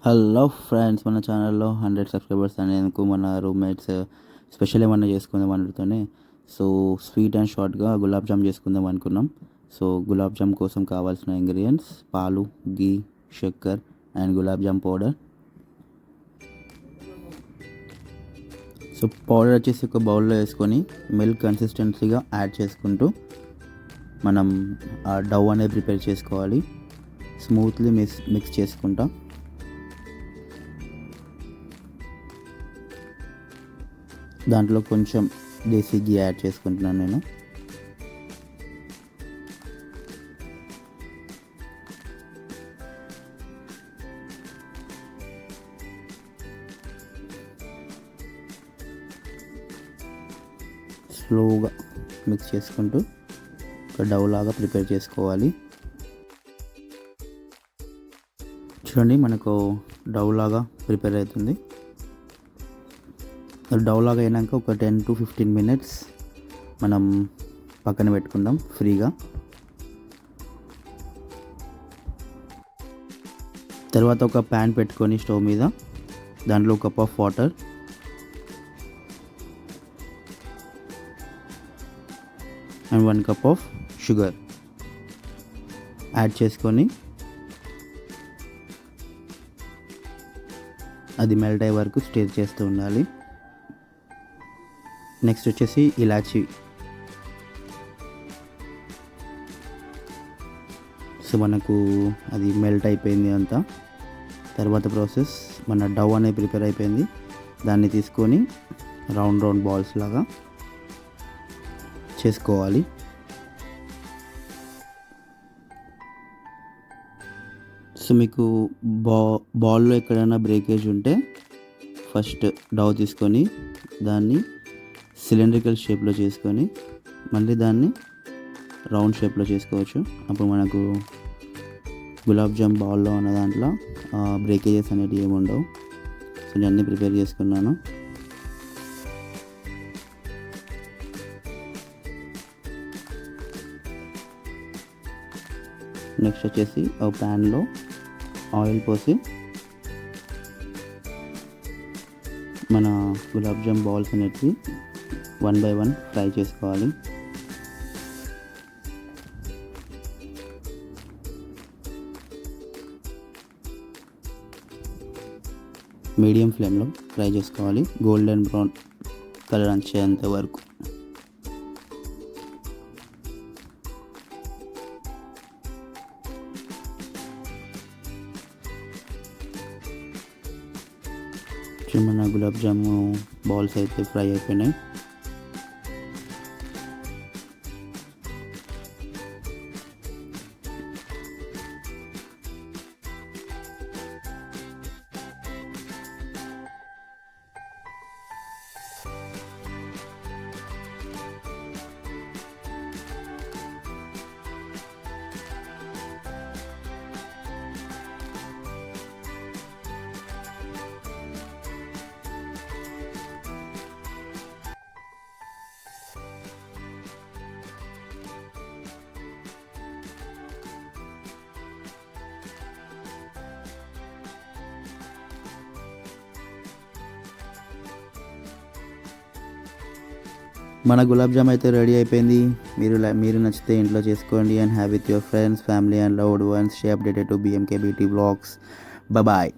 Hello friends, మన ఛానల్లో 100 subscribers అనేందుకు మన రూమ్మేట్స్ స్పెషల్ ఏమన్నా చేసుకుందాం అనుకుంటూనే స్వీట్ అండ్ షార్ట్గా గులాబ్ జామ్ చేసుకుందాం అనుకున్నాం. గులాబ్ జామ్ కోసం కావాల్సిన ఇంగ్రీడియంట్స్ పాలు, గీ, చక్కెర and gulab jam powder. Powder వచ్చేసి ఒక బౌల్లో వేసుకొని మిల్క్ కన్సిస్టెన్సీగా యాడ్ చేసుకుంటూ మనం డవ్ అనేది ప్రిపేర్ చేసుకోవాలి. స్మూత్లీ మిక్స్ చేసుకుంటాం. దాంట్లో కొంచెం దేశీ గీ యాడ్ చేసుకుంటున్నాను నేను. స్లోగా మిక్స్ చేసుకుంటూ ఒక డవ్ లాగా ప్రిపేర్ చేసుకోవాలి. చూడండి, మనకు డవ్ లాగా ప్రిపేర్ అవుతుంది. డవ్ లాగా అయినాక ఒక 10 to 15 minutes మనం పక్కన పెట్టుకుందాం ఫ్రీగా. తర్వాత ఒక ప్యాన్ పెట్టుకొని స్టవ్ మీద దాంట్లో 1 cup of water and 1 cup of sugar add చేసుకొని అది మెల్ట్ అయ్యే వరకు స్టిర్ చేస్తూ ఉండాలి. నెక్స్ట్ వచ్చేసి ఇలాచీ. మనకు అది మెల్ట్ అయిపోయింది అంతా. తర్వాత ప్రాసెస్, మన డవ్ అనేది ప్రిపేర్ అయిపోయింది. దాన్ని తీసుకొని రౌండ్ బాల్స్ లాగా చేసుకోవాలి. మీకు బాల్లో ఎక్కడైనా బ్రేకేజ్ ఉంటే ఫస్ట్ డవ్ తీసుకొని దాన్ని సిలిండ్రికల్ షేప్లో చేసుకొని మళ్ళీ దాన్ని రౌండ్ షేప్లో చేసుకోవచ్చు. అప్పుడు మనకు గులాబ్ జామ్ బౌల్లో ఉన్న దాంట్లో బ్రేకేజెస్ అనేవి ఏమి ఉండవు. నేను అన్నీ ప్రిపేర్ చేసుకున్నాను. నెక్స్ట్ వచ్చేసి ఒక ప్యాన్లో ఆయిల్ పోసి మన గులాబ్ జామ్ బాల్స్ అనేటివి 1 by 1 ఫ్రై చేసుకోవాలి. మీడియం ఫ్లేమ్లో ఫ్రై చేసుకోవాలి, గోల్డెన్ బ్రౌన్ కలర్ వచ్చేంత వరకు. మన గులాబ్ జాము బాల్స్ అయితే ఫ్రై అయిపోయినాయి. మన గులాబ్ జామ్ అయితే రెడీ అయిపోయింది. మీరు నచ్చితే ఇంట్లో చేసుకోండి and have with your friends, family and loved ones. Stay updated to BMK Beauty Vlogs. Bye bye.